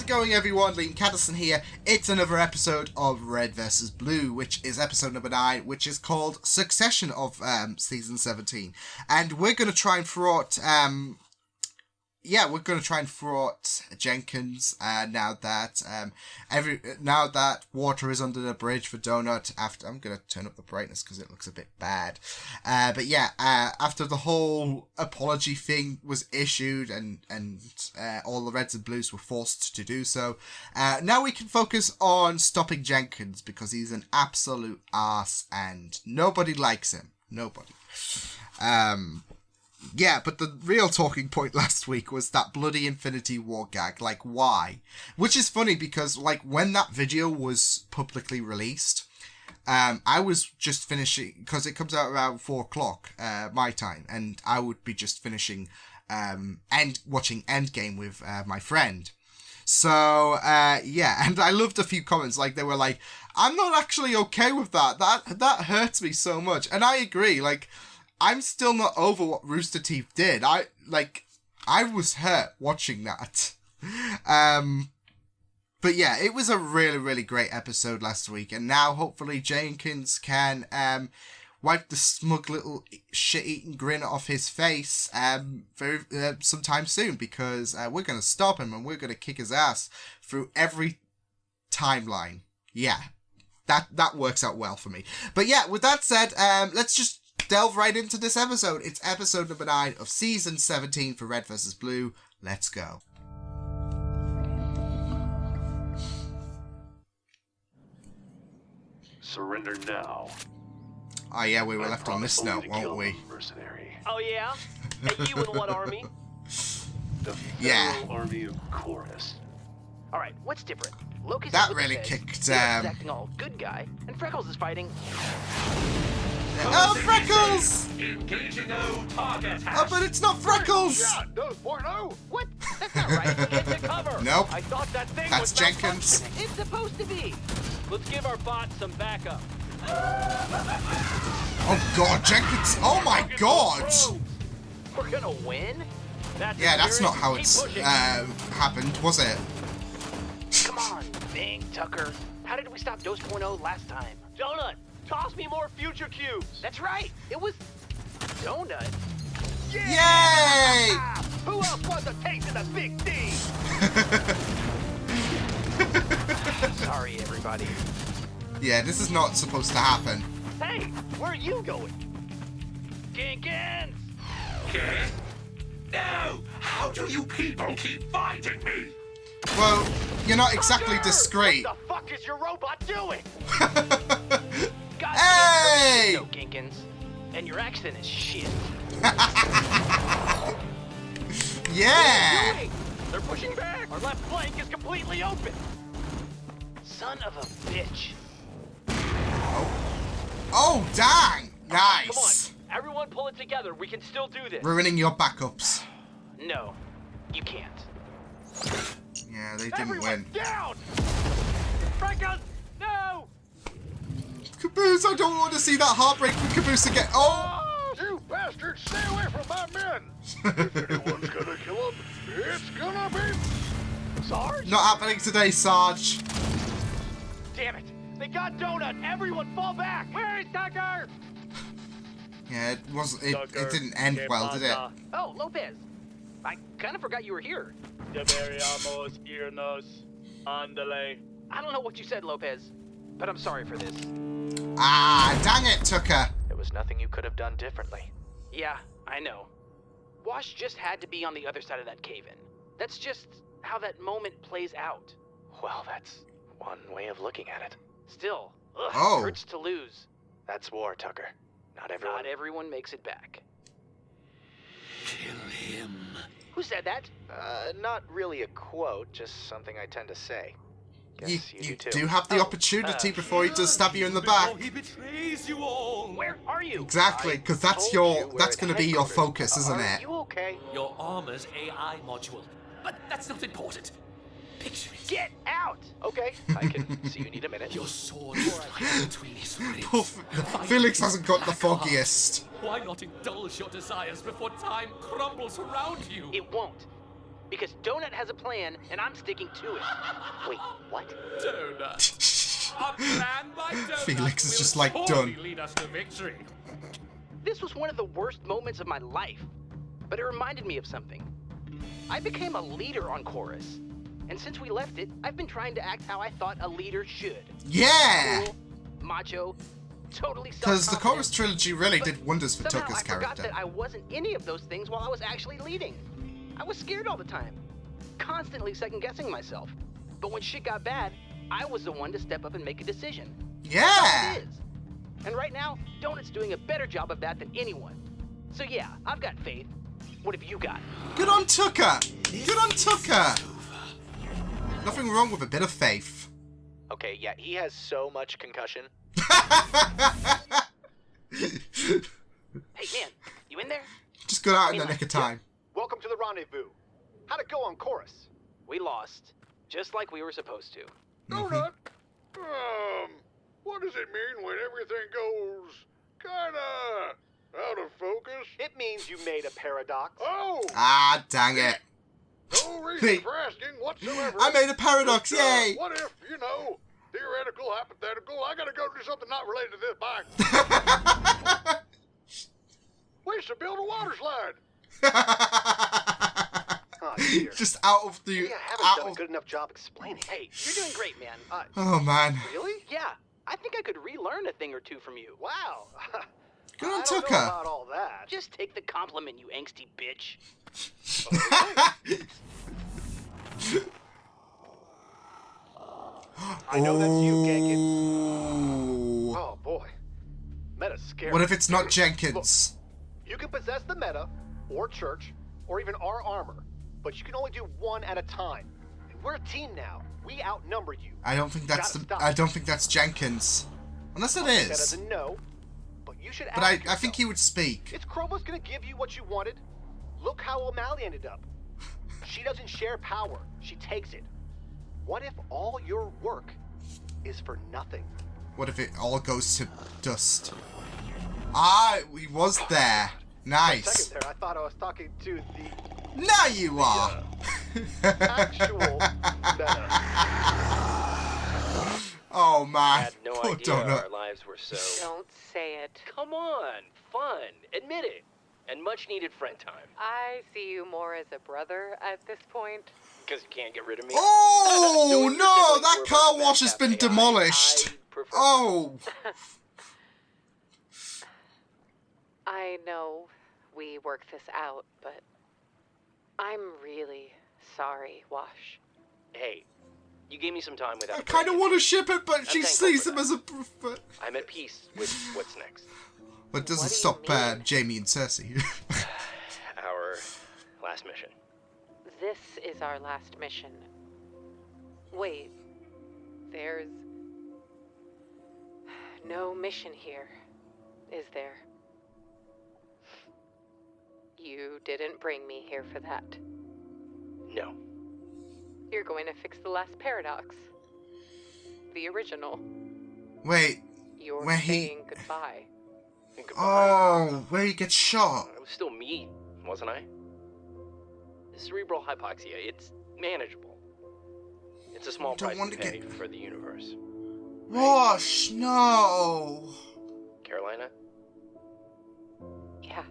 going, everyone? Liam Catterson here. It's another episode of Red vs. Blue, which is episode number 9, which is called Succession of Season 17. And we're going to try and thwart... we're going to try and thwart Jenkins now that water is under the bridge for Donut. I'm going to turn up the brightness because it looks a bit bad. After the whole apology thing was issued and all the Reds and Blues were forced to do so, now we can focus on stopping Jenkins because he's an absolute arse and nobody likes him. Nobody. Yeah, but the real talking point last week was that bloody Infinity War gag. Like, why? Which is funny because, like, when that video was publicly released, I was just finishing, because it comes out around 4 o'clock my time, and I would be just finishing watching Endgame with my friend. So, and I loved a few comments, like, they were like, I'm not actually okay with that. That hurts me so much. And I agree, like, I'm still not over what Rooster Teeth did. I was hurt watching that. But yeah, it was a really, really great episode last week. And now hopefully Jenkins can wipe the smug little shit-eating grin off his face sometime soon. Because we're going to stop him and we're going to kick his ass through every timeline. Yeah, that works out well for me. But yeah, with that said, let's just delve right into this episode. It's episode number 9 of season 17 for Red vs. Blue. Let's go. Surrender now. Oh yeah, we were left on this note, weren't we? Mercenary. Oh yeah? And you in what army? The Yeah. Federal Army of Chorus. Alright, what's different? Locust That is with really the kicked, Feds, David's acting all good guy, and Freckles is fighting... Oh, Freckles! Engaging old target. Oh, but it's not Freckles! Yeah, no, no. What? That's not right. Get to cover. Nope. I thought that thing That's was Jenkins. malfunctioning. It's supposed to be. Let's give our bot some backup. Oh god, Jenkins! Oh my god! We're gonna win? That's not how it's happened, was it? Come on, Bing, Tucker. How did we stop Dose 0.0 last time? Donut, toss me more future cubes. That's right. It was Donut. Yay! Who else wants a taste of the big D? Sorry, everybody. Yeah, this is not supposed to happen. Hey, where are you going? Jenkins! Okay. No! How do you people keep finding me? Well, you're not exactly discreet. What the fuck is your robot doing? God Hey! damn, Jenkins. And your accent is shit. Yeah! They're pushing back. Our left flank is completely open. Son of a bitch. Oh, dang! Come Nice! on, everyone pull it together. We can still do this. Ruining your backups. No, you can't. Yeah, they didn't Everyone win. down! Freckles, no! Caboose, I don't want to see that heartbreak from Caboose again. Oh! You bastards, stay away from my men! If anyone's gonna kill them, it's gonna be... Sarge? Not happening today, Sarge. Damn it! They got Donut! Everyone fall back! Where is Tucker? Yeah, it didn't end well, did it? Oh, Lopez. I kind of forgot you were here. Deberíamos irnos. Ándale. I don't know what you said, Lopez, but I'm sorry for this. Ah, dang it, Tucker. There was nothing you could have done differently. Yeah, I know. Wash just had to be on the other side of that cave-in. That's just how that moment plays out. Well, that's one way of looking at it. Still, Oh. hurts to lose. That's war, Tucker. Not everyone makes it back. Kill him. Who said that? Not really a quote, just something I tend to say. Guess you do too. do have the opportunity before he does stab you in the back. He betrays you all. Where are you? Exactly, because that's told that's you going to be your focus, isn't Are it? you okay? Your armor's AI module. But that's not important. Picture it. Get out! Okay, I can see you need a minute. Your sword flies between his Poor ribs. Felix hasn't got the foggiest. Why not indulge your desires before time crumbles around you? It won't. Because Donut has a plan, and I'm sticking to it. Wait, what? Donut. A plan by Donut Felix is will just like, surely done. lead us to victory. This was one of the worst moments of my life, but it reminded me of something. I became a leader on Chorus, and since we left it, I've been trying to act how I thought a leader should. Yeah! Cool, macho, totally Because the self-confident. Chorus trilogy really But did wonders for somehow Tucker's I forgot character. that I wasn't any of those things while I was actually leading. I was scared all the time, constantly second-guessing myself. But when shit got bad, I was the one to step up and make a decision. Yeah! That's all it is. And right now, Donut's doing a better job of that than anyone. So yeah, I've got faith. What have you got? Good on Tucker! Good on Tucker! Nothing wrong with a bit of faith. Okay, yeah, he has so much concussion. Hey man, you in there? Just got out in the nick of time. Welcome to the rendezvous. How'd it go on Chorus? We lost, just like we were supposed to. Donut? What does it mean when everything goes kinda out of focus? It means you made a paradox. Oh! Ah, dang it. No reason for asking whatsoever. I made a paradox, Just, yay! What if, theoretical, hypothetical, I gotta go do something not related to this bike. We should build a water slide. Oh, dear. Just out of the... We haven't out done a of... good enough job explaining. Hey, you're doing great, man. Oh, man. Really? Yeah, I think I could relearn a thing or two from you. Wow. Good on I don't know Tucker. about all that. Just take the compliment, you angsty bitch. I know that's you, Gankin. Ooh. Oh, boy. Meta's scary. What if it's not Jenkins? You can possess the meta, or church, or even our armor, but you can only do one at a time. And we're a team now. We outnumber you. I don't think that's Gotta the... stop. I don't think that's Jenkins. Unless it That is. doesn't know, but you should But ask I think he yourself, would speak. Is Chroma's gonna give you what you wanted? Look how O'Malley ended up. She doesn't share power. She takes it. What if all your work is for nothing? What if it all goes to dust? Ah, he was there. For a Nice. second there, I thought I was talking to the Now you are. actual meta. Oh I man. had no Poor idea Donut. our lives were so... Don't say it. Come on, fun. Admit it. And much needed friend time. I see you more as a brother at this point. Because you can't get rid of me. Oh Knowing your no, siblings that were car about to wash has back been up AI, demolished. I prefer- Oh. I know we worked this out, but I'm really sorry, Wash. Hey, you gave me some time without... I kind of want to ship it, but she thankful sees for him that. as a... But I'm at peace with what's next. it doesn't What do you stop mean? Jamie and Cersei. Our last mission. This is our last mission. Wait, there's no mission here, is there? You didn't bring me here for that. No. You're going to fix the last paradox. The original. Wait. You're Where he- saying goodbye. Goodbye. Oh, where he gets shot. I was still me, wasn't I? Cerebral hypoxia, it's manageable. It's a small Don't price want to to pay get- for the universe. Wash, no. Carolina, Yeah,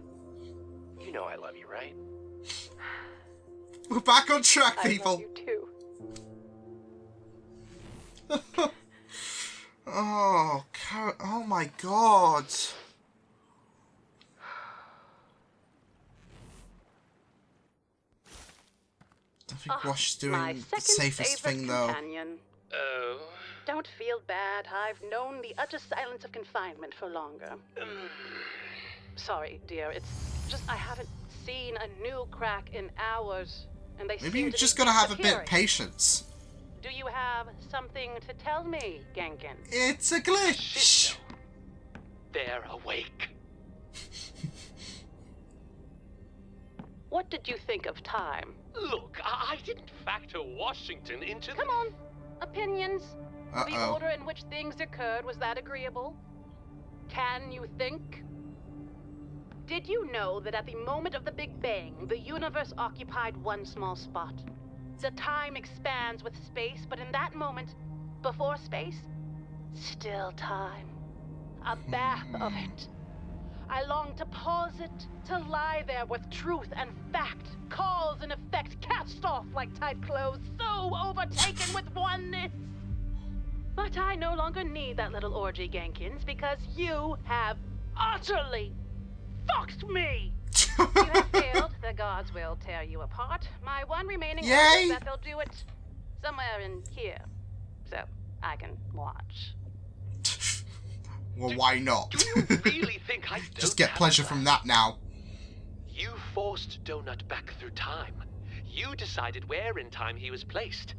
you know I love you, right? We're back on track, I love people. you too. Oh, oh my god. I think Wash is My doing the second safest favorite thing, though. companion. Oh. Don't feel bad. I've known the utter silence of confinement for longer. Sorry, dear. It's just I haven't seen a new crack in hours, and they Maybe seem you to just be gotta have a bit of disappearing. patience. Do you have something to tell me, Genkin? It's a glitch. They're awake. What did you think of time? Look, I didn't factor Washington into Come on. Opinions? The Uh-oh. order in which things occurred, was that agreeable? Can you think? Did you know that at the moment of the Big Bang, the universe occupied one small spot? The time expands with space, but in that moment, before space, still time. A bath of it. I long to pause it, to lie there with truth and fact, cause and effect cast off like tight clothes, so overtaken with oneness. But I no longer need that little orgy, Gankins, because you have utterly fucked me. You have failed. The gods will tear you apart. My one remaining hope is that they'll do it somewhere in here, so I can watch. Well, why not? Do you really think I don't Just get pleasure from that now. You forced Donut back through time. You decided where in time he was placed.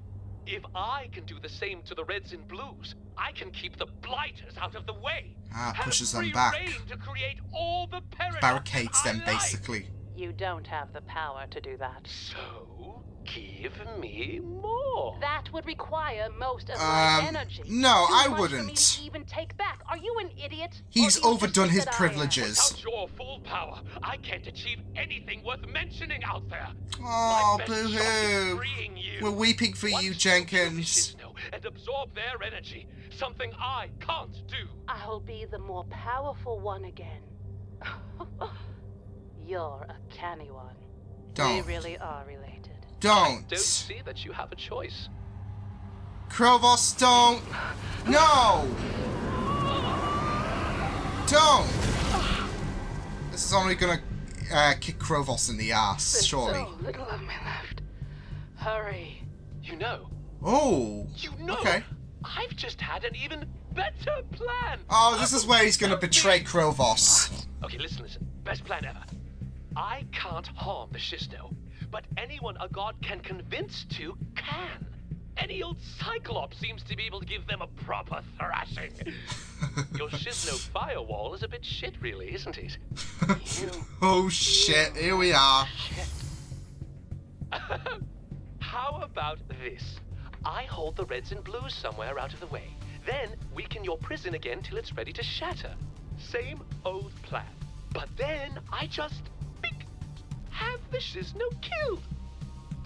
If I can do the same to the Reds and Blues, I can keep the Blighters out of the way. Pushes them Have free back. reign to create all the paradoxes Barricades them, I like. basically. You don't have the power to do that. So, give me more. That would require most of my energy. No, Too I much wouldn't. For me to even take back. Are you an idiot? He's Or do you overdone just his think that I am? privileges. Without your full power, I can't achieve anything worth mentioning out there. Oh, My best shot is boo-hoo. freeing you. We're weeping for Once you, kill the Jenkins. Shizno and absorb their energy, something I can't do. I'll be the more powerful one again. You're a canny one. Don't. We really are related. Don't. Don't see that you have a choice. Krovos, don't. No. Don't. This is only gonna kick Krovos in the ass, There's surely. so little of me left. Hurry. You know. Oh. You know. Okay. I've just had an even better plan. Oh, this is where he's gonna betray Krovos. Okay, listen. Best plan ever. I can't harm the Shizno, but anyone a god can convince to can. Any old Cyclops seems to be able to give them a proper thrashing. Your Shizno firewall is a bit shit, really, isn't it? Oh shit, here we are. How about this? I hold the Reds and Blues somewhere out of the way. Then weaken your prison again till it's ready to shatter. Same old plan. But then I just have the Shizno killed.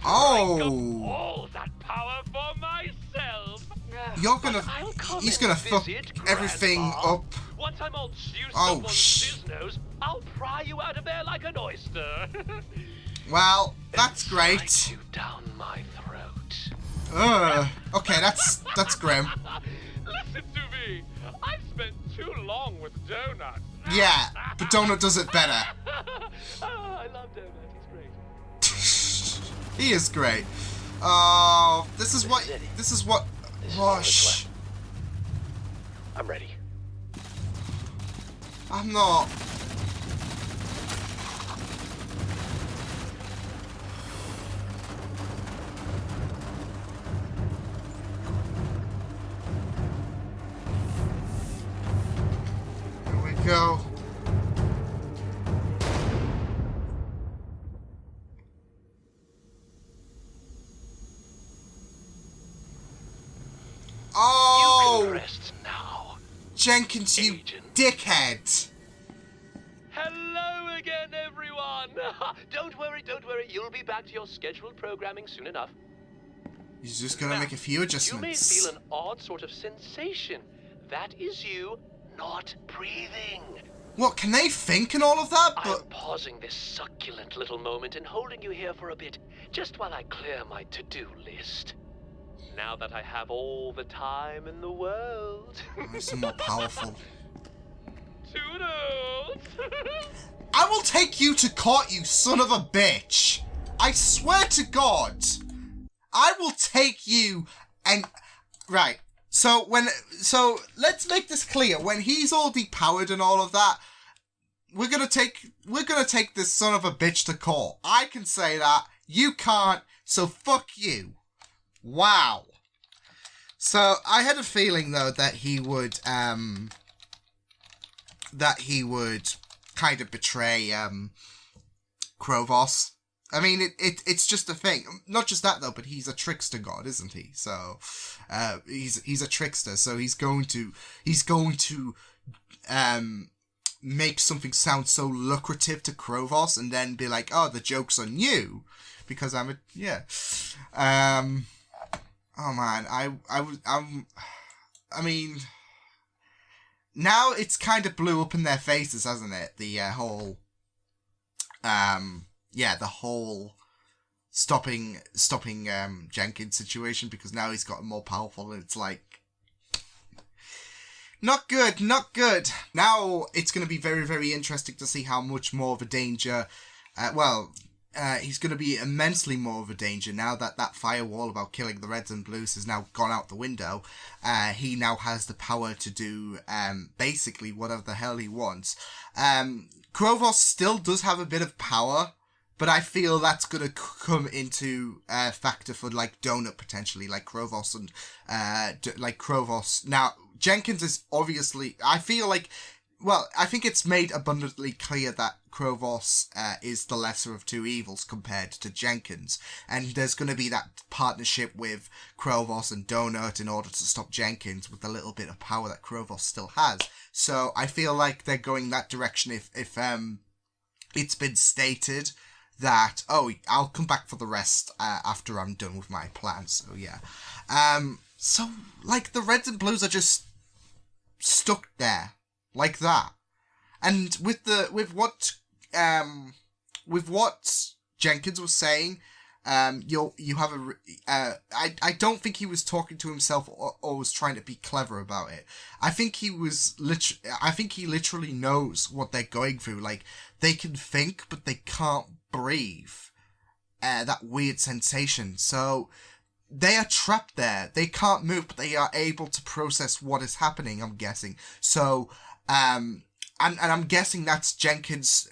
Oh. Take up all that power for myself. You're gonna. I'll come He's and gonna fuck visit, everything Grandpa. up. Once I'm all juiced Oh, up on Shiznos, I'll pry you out of there like an oyster. Well, that's Slide great. you down my throat. Okay, that's grim. Listen to me. I've spent too long with Donut. Yeah, but Donut does it better. I love Donut. He's great. He is great. Oh, this is what. Rush. I'm ready. I'm not. Here we go. Oh! You can rest now. Jenkins, you Agent. dickhead! Hello again, everyone. Don't worry. You'll be back to your scheduled programming soon enough. He's just gonna make a few You may adjustments. feel an odd sort of sensation. That is you not breathing. What, can they think and all of that? I'm But pausing this succulent little moment and holding you here for a bit, just while I clear my to-do list. Now that I have all the time in the world. he's more powerful. Toodles! I will take you to court, you son of a bitch! I swear to God! I will take you and... Right. So let's make this clear. When he's all depowered and all of that, we're gonna take this son of a bitch to court. I can say that. You can't, so fuck you. Wow. So I had a feeling though that he would kind of betray Krovos. I mean, it's just a thing. Not just that though, but he's a trickster god, isn't he? So he's a trickster. So he's going to make something sound so lucrative to Krovos and then be like, oh, the joke's on you because I'm a, yeah. Oh man, I mean, now it's kind of blew up in their faces, hasn't it? The whole, the whole stopping Jenkins situation, because now he's gotten more powerful and it's like, not good. Now it's going to be very, very interesting to see how much more of a danger, he's going to be immensely more of a danger now that firewall about killing the Reds and Blues has now gone out the window. He now has the power to do basically whatever the hell he wants. Krovos still does have a bit of power, but I feel that's going to come into factor for like Donut potentially, like Krovos and Krovos. Now, Jenkins is obviously, I think it's made abundantly clear that Krovos is the lesser of two evils compared to Jenkins. And there's going to be that partnership with Krovos and Donut in order to stop Jenkins with the little bit of power that Krovos still has. So I feel like they're going that direction if it's been stated that, oh, I'll come back for the rest after I'm done with my plan. So yeah. So like the Reds and Blues are just stuck there like that. And with what Jenkins was saying, you have I don't think he was talking to himself or was trying to be clever about it. I think he literally knows what they're going through. Like, they can think, but they can't breathe. That weird sensation. So they are trapped there. They can't move, but they are able to process what is happening, I'm guessing. So, and I'm guessing that's Jenkins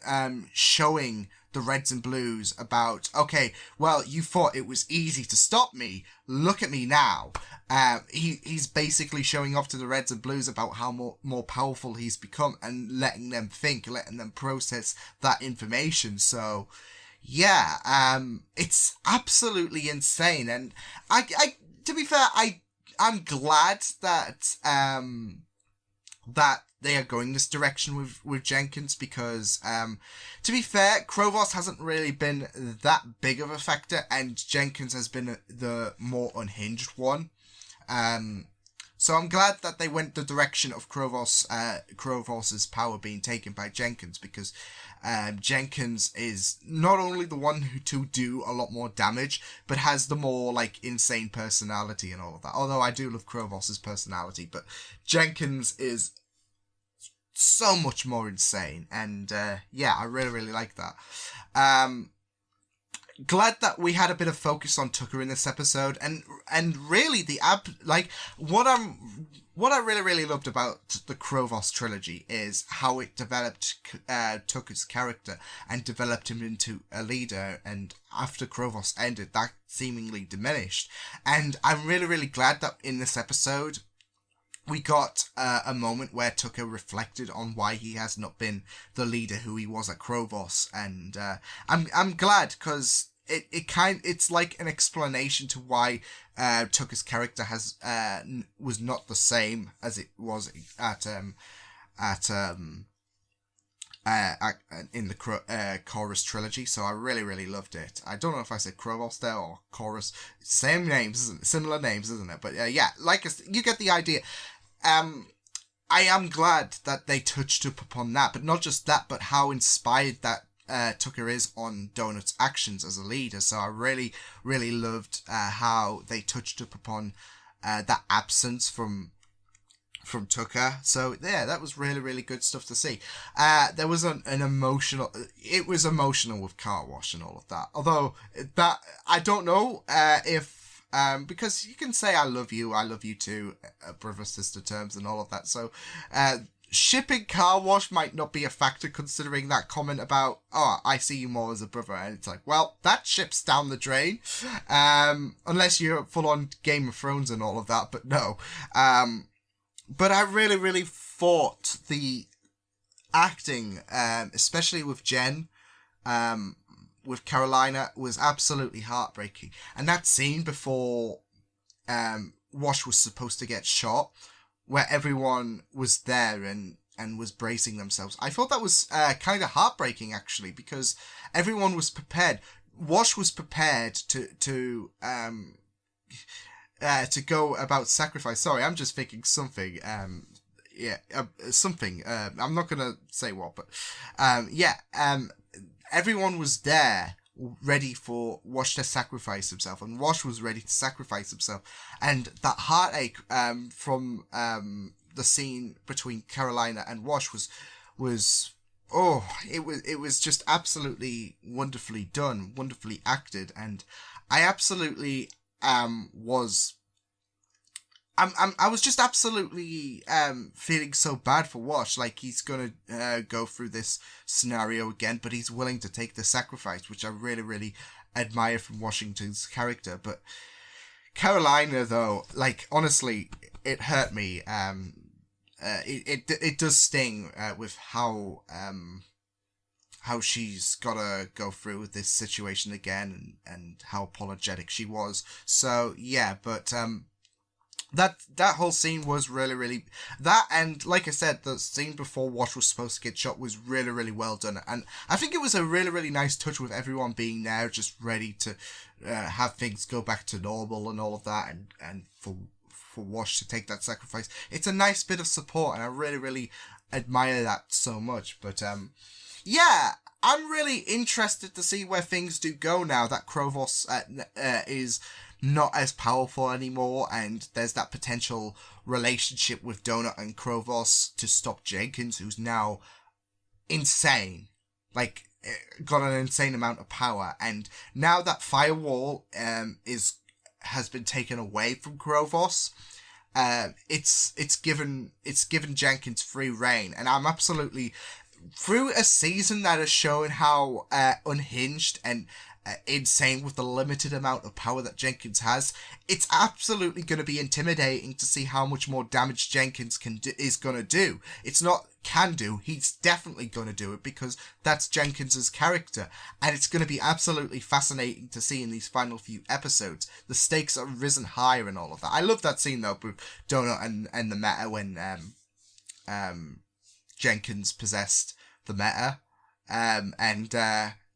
showing the Reds and Blues about, okay, well, you thought it was easy to stop me. Look at me now. He's basically showing off to the Reds and Blues about how more powerful he's become and letting them think, letting them process that information. So, yeah, it's absolutely insane. And I to be fair, I'm glad that that they are going this direction with Jenkins, because to be fair, Krovos hasn't really been that big of a factor, and Jenkins has been the more unhinged one. So I'm glad that they went the direction of Krovos's power being taken by Jenkins, because Jenkins is not only the one to do a lot more damage, but has the more like insane personality and all of that. Although I do love Krovos's personality, but Jenkins is so much more insane, and yeah, I really, really like that. Glad that we had a bit of focus on Tucker in this episode, and really what I really, really loved about the Krovos trilogy is how it developed Tucker's character and developed him into a leader, and after Krovos ended, that seemingly diminished. And I'm really, really glad that in this episode we got a moment where Tucker reflected on why he has not been the leader who he was at Krovos, and I'm glad, because it's like an explanation to why Tucker's character was not the same as it was in the Chorus trilogy. So I really, really loved it. I don't know if I said Krovos there or Chorus. Same names, isn't it? Similar names, isn't it? But yeah, you get the idea. I am glad that they touched up upon that, but not just that, but how inspired that Tucker is on Donut's actions as a leader. So I really, really loved how they touched up upon that absence from Tucker. So yeah, that was really, really good stuff to see. There was an emotional, it was emotional with Car Wash and all of that. Although that, I don't know if, because you can say I love you too, brother sister terms and all of that. So shipping Car Wash might not be a factor, considering that comment about, oh, I see you more as a brother. And it's like, well, that ship's down the drain. Unless you're full on Game of Thrones and all of that, but no. But I really, really thought the acting, especially with Jen, with Carolina, was absolutely heartbreaking. And that scene before Wash was supposed to get shot, where everyone was there and was bracing themselves. I thought that was kind of heartbreaking, actually, because everyone was prepared. Wash was prepared to go about sacrifice. Sorry, I'm just thinking something. Something. I'm not gonna say what, but everyone was there, ready for Wash to sacrifice himself, and Wash was ready to sacrifice himself, and that heartache from the scene between Carolina and Wash was it was just absolutely wonderfully done, wonderfully acted, and I absolutely was. I was just absolutely feeling so bad for Wash, like he's gonna go through this scenario again, but he's willing to take the sacrifice, which I really, really admire from Washington's character. But Carolina, though, like, honestly, it hurt me. It does sting with how she's gotta go through with this situation again, and how apologetic she was. So yeah, but that whole scene was really, really, that, and like I said, the scene before Wash was supposed to get shot was really, really well done, and I think it was a really, really nice touch with everyone being there, just ready to have things go back to normal and all of that, and for Wash to take that sacrifice. It's a nice bit of support, and I really, really admire that so much. But yeah, I'm really interested to see where things do go now that Krovos is not as powerful anymore, and there's that potential relationship with Donut and Krovos to stop Jenkins, who's now insane, like got an insane amount of power. And now that firewall has been taken away from Krovos, it's given Jenkins free reign, and I'm absolutely, through a season that has shown how unhinged and insane with the limited amount of power that Jenkins has, it's absolutely going to be intimidating to see how much more damage Jenkins is going to do. It's not can do, he's definitely going to do it, because that's Jenkins's character, and it's going to be absolutely fascinating to see in these final few episodes. The stakes are risen higher and all of that. I love that scene though with Donut and the Meta when Jenkins possessed the Meta,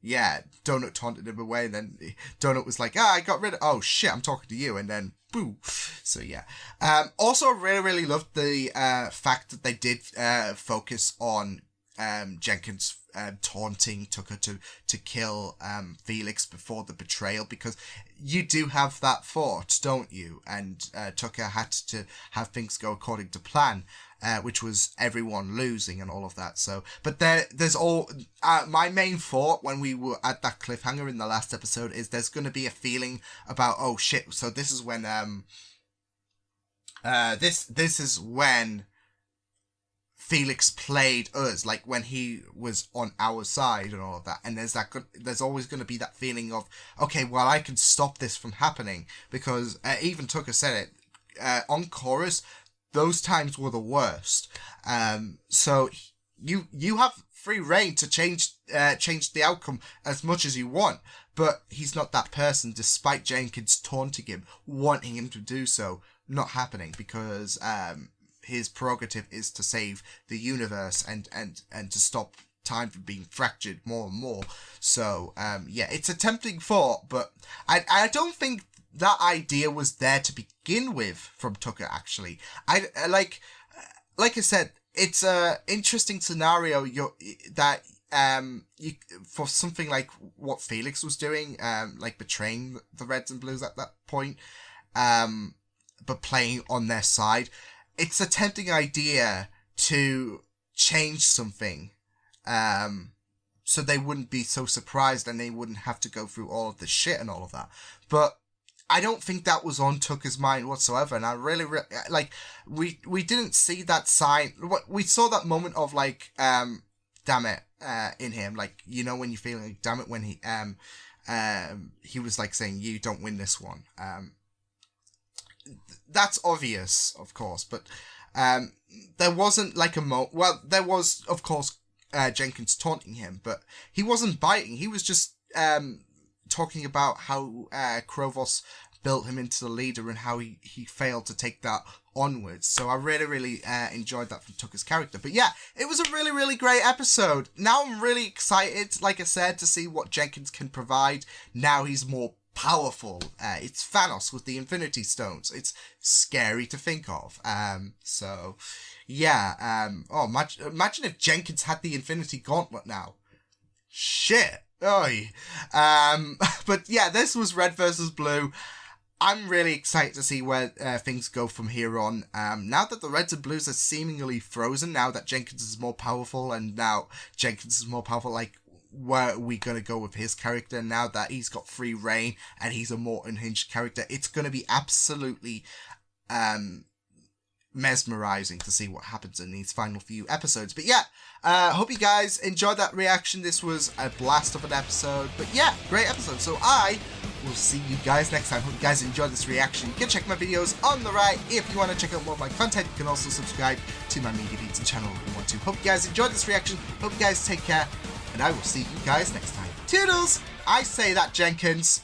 yeah, Donut taunted him away, and then Donut was like, I got rid of, oh shit, I'm talking to you, and then boo. So yeah. Also, I really, really loved the fact that they did focus on Jenkins taunting Tucker to kill Felix before the betrayal, because you do have that thought, don't you? And Tucker had to have things go according to plan, which was everyone losing and all of that. So, but there's all my main thought when we were at that cliffhanger in the last episode is there's going to be a feeling about, oh shit, so this is when this is when Felix played us, like when he was on our side and all of that. And there's always going to be that feeling of, okay, well, I can stop this from happening, because even Tucker said it on Chorus, those times were the worst. So you have free reign to change the outcome as much as you want, but he's not that person, despite Jenkins taunting him, wanting him to do so, not happening, because his prerogative is to save the universe and to stop time from being fractured more and more. So yeah, it's a tempting thought, but I don't think that idea was there to begin with from Tucker, actually. I like I said, it's a interesting scenario that for something like what Felix was doing, like betraying the Reds and Blues at that point, but playing on their side. It's a tempting idea to change something, so they wouldn't be so surprised and they wouldn't have to go through all of the shit and all of that. But I don't think that was on Tucker's mind whatsoever, and I really like, we didn't see that sign. We saw that moment of like, damn it, in him, like, you know, when you're feeling like, damn it, when he was like saying, you don't win this one. That's obvious, of course, but there wasn't like well, there was, of course, Jenkins taunting him, but he wasn't biting. He was just talking about how Krovos built him into the leader and how he failed to take that onwards. So I really enjoyed that from Tucker's character. But yeah, it was a really great episode. Now I'm really excited, like I said, to see what Jenkins can provide. Now he's more powerful. It's Thanos with the Infinity Stones. It's scary to think of. So yeah. Imagine if Jenkins had the Infinity Gauntlet now. Shit. Oy. But yeah, this was Red versus Blue. I'm really excited to see where things go from here on. Now that the Reds and Blues are seemingly frozen, now that Jenkins is more powerful, and now Jenkins is more powerful, like, where are we going to go with his character now that he's got free reign and he's a more unhinged character? It's going to be absolutely mesmerizing to see what happens in these final few episodes. But yeah, hope you guys enjoyed that reaction. This was a blast of an episode. But yeah, great episode. So I will see you guys next time. Hope you guys enjoyed this reaction. You can check my videos on the right. If you want to check out more of my content, you can also subscribe to my Media Beats channel if you want to. Hope you guys enjoyed this reaction. Hope you guys take care. And I will see you guys next time. Toodles! I say that, Jenkins.